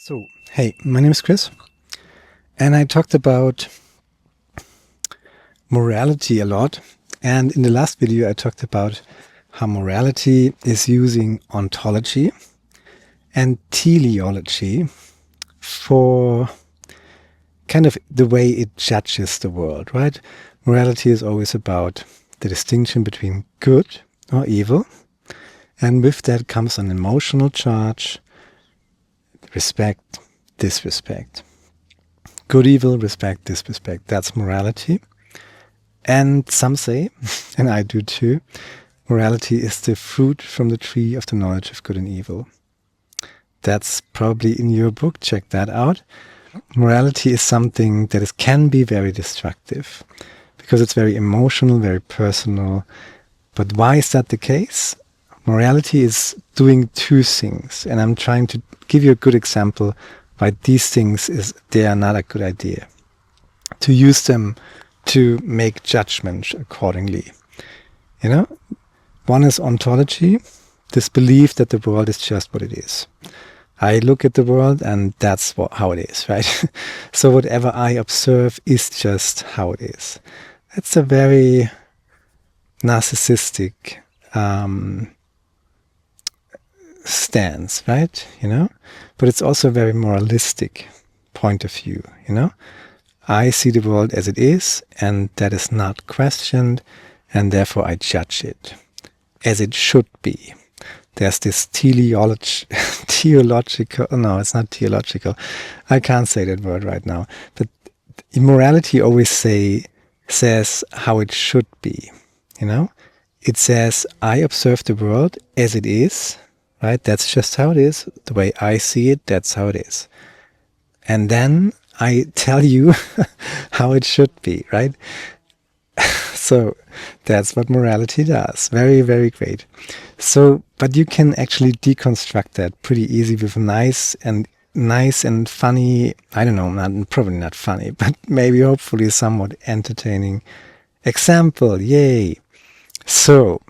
So, hey, my name is Chris, and I talked about morality a lot. And in the last video, I talked about how morality is using ontology and teleology for kind of the way it judges the world, right? Morality is always about the distinction between good or evil, and with that comes an emotional charge, respect, disrespect. Good, evil, respect, disrespect. That's morality. And some say, and I do too, morality is the fruit from the tree of the knowledge of good and evil. That's probably in your book. Check that out. Morality is something that can be very destructive because it's very emotional, very personal. But why is that the case? Morality is doing two things, and I'm trying to give you a good example why these things they are not a good idea. To use them to make judgment accordingly. You know, one is ontology, this belief that the world is just what it is. I look at the world and that's how it is, right? So whatever I observe is just how it is. That's a very narcissistic stance, right? You know, but it's also a very moralistic point of view, you know? I see the world as it is, and that is not questioned, and therefore I judge it as it should be. There's this theological, no, it's not theological. I can't say that word right now. But immorality always says how it should be, you know? It says, I observe the world as it is, right? That's just how it is. The way I see it, that's how it is. And then I tell you how it should be, right? So that's what morality does. Very, very great. So, but you can actually deconstruct that pretty easy with nice and funny, I don't know, probably not funny, but maybe hopefully somewhat entertaining example. Yay. So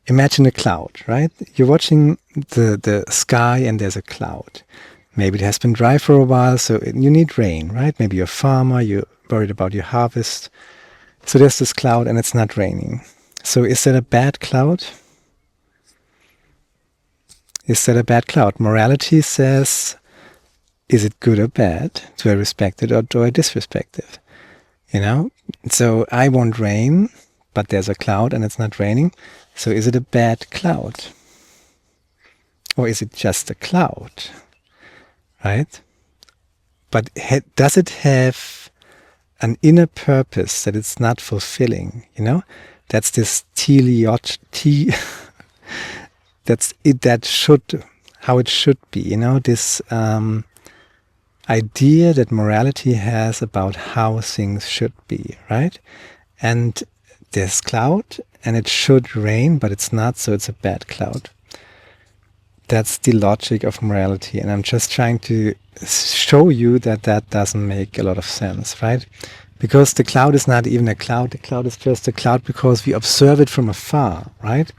imagine a cloud, right? You're watching the sky and there's a cloud. Maybe it has been dry for a while, so you need rain, right? Maybe you're a farmer, you're worried about your harvest. So there's this cloud and it's not raining. So is that a bad cloud? Is that a bad cloud? Morality says, is it good or bad? Do I respect it or do I disrespect it? You know? So I want rain, but there's a cloud and it's not raining. So is it a bad cloud? Or is it just a cloud? Right? But does it have an inner purpose that it's not fulfilling? You know, that's this that's it. How it should be. You know, this idea that morality has about how things should be, right? And there's cloud, and it should rain, but it's not, so it's a bad cloud. That's the logic of morality, and I'm just trying to show you that that doesn't make a lot of sense, right? Because the cloud is not even a cloud. The cloud is just a cloud because we observe it from afar, right?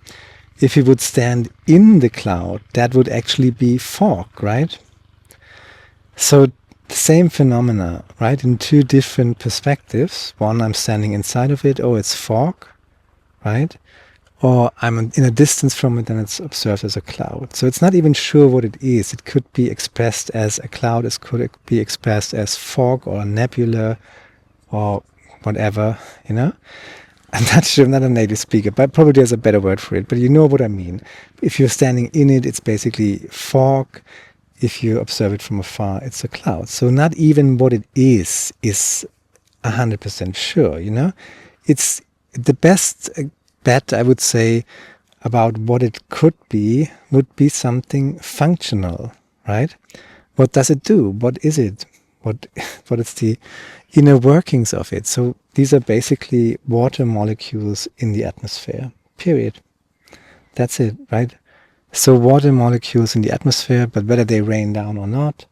If we would stand in the cloud, that would actually be fog, right? So the same phenomena, right? In two different perspectives. One, I'm standing inside of it. Oh, it's fog, right? Or I'm in a distance from it and it's observed as a cloud. So it's not even sure what it is. It could be expressed as a cloud. It could be expressed as fog or a nebula or whatever, you know. I'm not sure, I'm not a native speaker, but probably there's a better word for it. But you know what I mean. If you're standing in it, it's basically fog. If you observe it from afar, it's a cloud. So not even what it is 100% sure, you know. It's the best bet, I would say, about what it could be would be something functional, right? What does it do? What is it? What is the inner workings of it? So these are basically water molecules in the atmosphere, period. That's it, right? So water molecules in the atmosphere, but whether they rain down or not,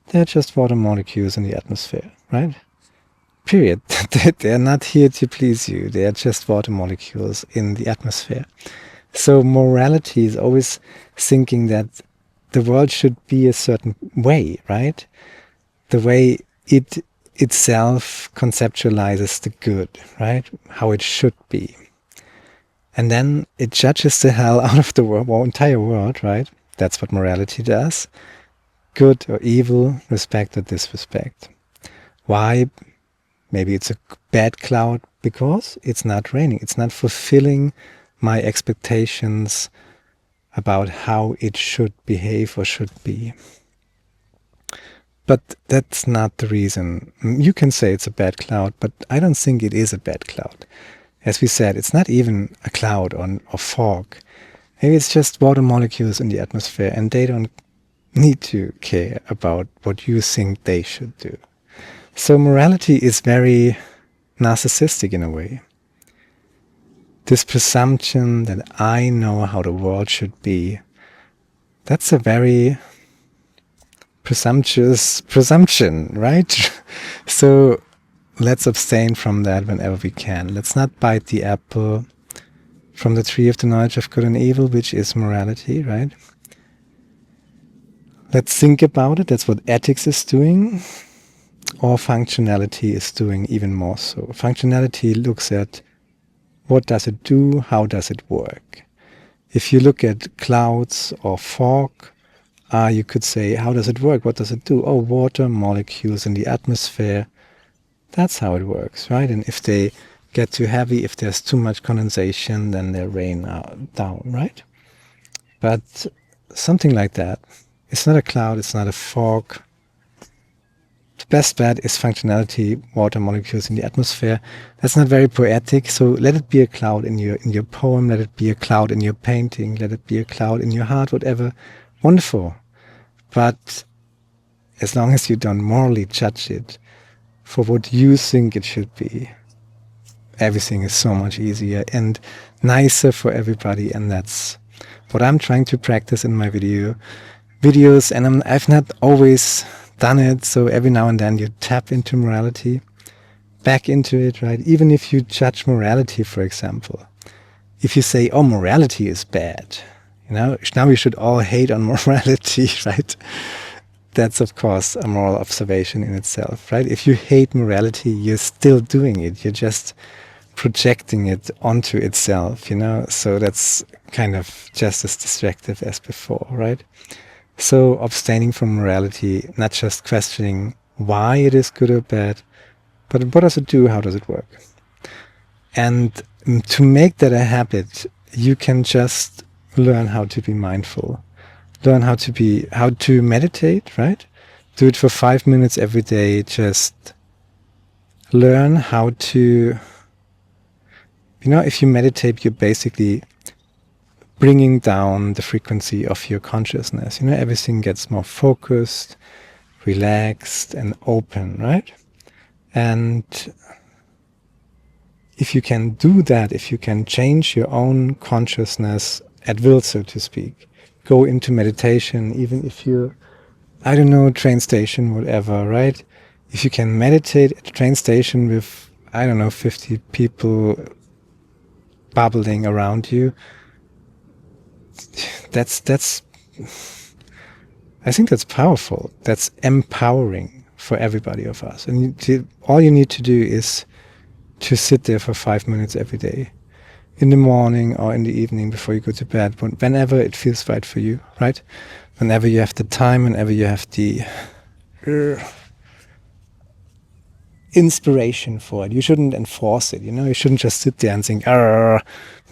they're just water molecules in the atmosphere, right? Period. They're not here to please you. They are just water molecules in the atmosphere. So morality is always thinking that the world should be a certain way, right? The way it itself conceptualizes the good, right? How it should be. And then it judges the hell out of the entire world, right? That's what morality does. Good or evil, respect or disrespect. Why? Maybe it's a bad cloud because it's not raining. It's not fulfilling my expectations about how it should behave or should be. But that's not the reason. You can say it's a bad cloud, but I don't think it is a bad cloud. As we said, it's not even a cloud or fog. Maybe it's just water molecules in the atmosphere, and they don't need to care about what you think they should do. So morality is very narcissistic in a way. This presumption that I know how the world should be, that's a very presumptuous presumption, right? So let's abstain from that whenever we can. Let's not bite the apple from the tree of the knowledge of good and evil, which is morality, right? Let's think about it. That's what ethics is doing, or functionality is doing even more so. Functionality looks at what does it do, how does it work. If you look at clouds or fog, you could say, how does it work? What does it do? Oh, water molecules in the atmosphere. That's how it works, right? And if they get too heavy, if there's too much condensation, then they rain down, right? But something like that. It's not a cloud, it's not a fog. The best bet is functionality, water molecules in the atmosphere. That's not very poetic, so let it be a cloud in your poem, let it be a cloud in your painting, let it be a cloud in your heart, whatever. Wonderful. But as long as you don't morally judge it for what you think it should be, everything is so much easier and nicer for everybody. And that's what I'm trying to practice in my videos. And I've not always done it. So every now and then you tap into morality, back into it, right? Even if you judge morality, for example, if you say, oh, morality is bad, now we should all hate on morality, right? That's, of course, a moral observation in itself, right? If you hate morality, you're still doing it. You're just projecting it onto itself, So that's kind of just as destructive as before, right? So abstaining from morality, not just questioning why it is good or bad, but what does it do? How does it work? And to make that a habit, you can just learn how to be mindful. Learn how to meditate, right? Do it for 5 minutes every day. Just learn how to, if you meditate, you're basically bringing down the frequency of your consciousness. Everything gets more focused, relaxed, and open, right? And if you can do that, if you can change your own consciousness at will, so to speak, go into meditation, even if you're, train station, whatever, right? If you can meditate at a train station with, 50 people bubbling around you, that's I think that's powerful. That's empowering for everybody of us. And all you need to do is to sit there for 5 minutes every day, in the morning or in the evening before you go to bed, whenever it feels right for you, right? Whenever you have the time, whenever you have the inspiration for it. You shouldn't enforce it, you shouldn't just sit there and think,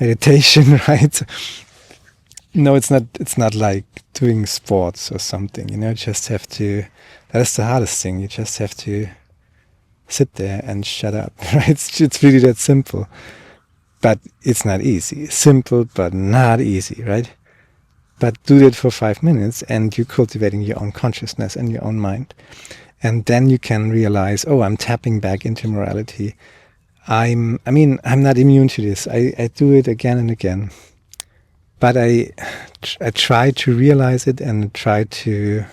meditation, right? No, it's not like doing sports or something, you just have to, that is the hardest thing, you just have to sit there and shut up, right? It's really that simple. But it's not easy. Simple, but not easy, right? But do it for 5 minutes and you're cultivating your own consciousness and your own mind. And then you can realize, oh, I'm tapping back into morality. I'm not immune to this. I do it again and again. But I try to realize it and try to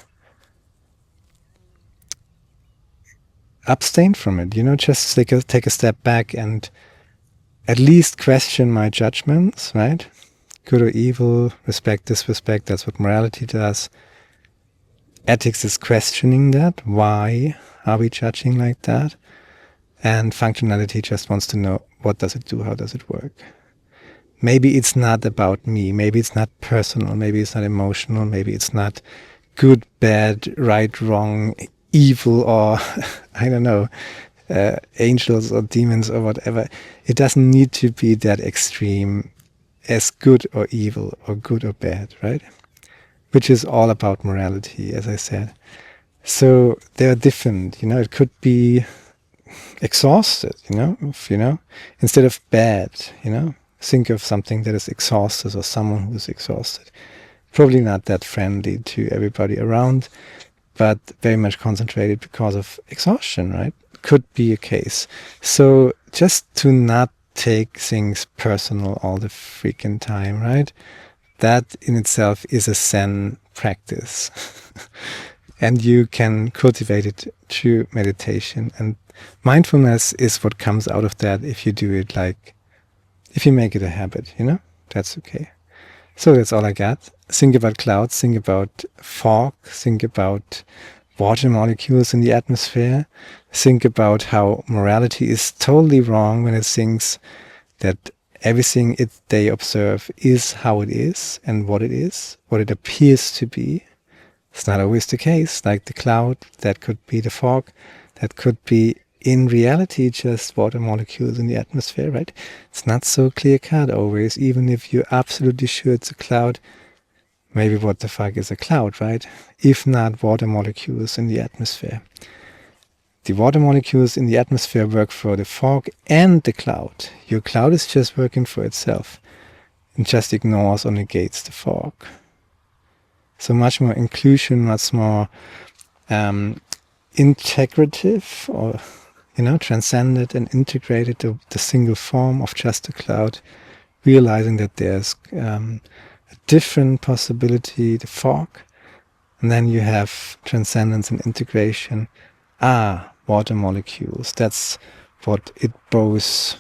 abstain from it, just take a step back and at least question my judgments, right? Good or evil, respect, disrespect, that's what morality does. ethics is questioning that. Why are we judging like that? And functionality just wants to know, what does it do? How does it work? Maybe it's not about me. Maybe it's not personal. Maybe it's not emotional. Maybe it's not good, bad, right, wrong, evil, or I don't know, angels or demons or whatever. It doesn't need to be that extreme as good or evil or good or bad, right? Which is all about morality, as I said. So they're different, it could be exhausted, instead of bad, think of something that is exhausted or someone who's exhausted. Probably not that friendly to everybody around, but very much concentrated because of exhaustion, right? Could be a case. So just to not take things personal all the freaking time, right? That in itself is a Zen practice. And you can cultivate it through meditation. And mindfulness is what comes out of that if you do it if you make it a habit, that's okay. So that's all I got. Think about clouds, think about fog, think about water molecules in the atmosphere. Think about how morality is totally wrong when it thinks that everything they observe is how it is and what it appears to be. It's not always the case. Like the cloud, that could be the fog, that could be in reality just water molecules in the atmosphere, right? It's not so clear-cut always, even if you're absolutely sure it's a cloud. Maybe what the fuck is a cloud, right? If not water molecules in the atmosphere. The water molecules in the atmosphere work for the fog and the cloud. Your cloud is just working for itself and just ignores or negates the fog. So much more inclusion, much more integrative, or transcended and integrated the single form of just a cloud, realizing that there's a different possibility, the fog, and then you have transcendence and integration. Water molecules, that's what it boils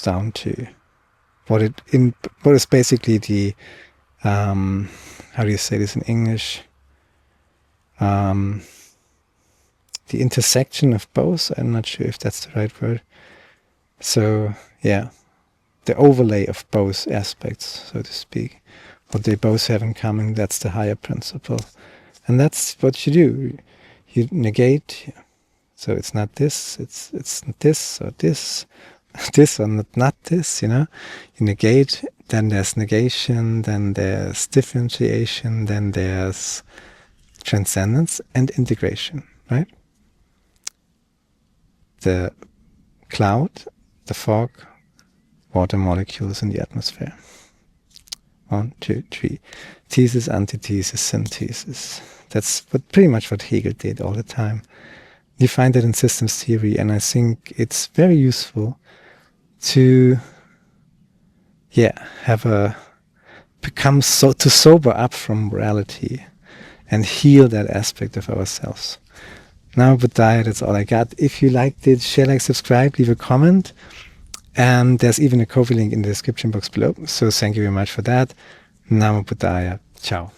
down to. What is basically the how do you say this in English? The intersection of both. I'm not sure if that's the right word. So yeah, the overlay of both aspects, so to speak. What they both have in common, that's the higher principle. And that's what you do. You negate. So it's not this, it's this or this, this or not this, You negate, then there's negation, then there's differentiation, then there's transcendence and integration, right? The cloud, the fog, water molecules in the atmosphere. 1, 2, 3. Thesis, antithesis, synthesis. That's pretty much what Hegel did all the time. You find that in systems theory, and I think it's very useful to to sober up from morality and heal that aspect of ourselves. Now, Budaya, that's all I got. If you liked it, share, like, subscribe, leave a comment. And there's even a Ko-fi link in the description box below. So thank you very much for that. Namo Buddhaya. Ciao.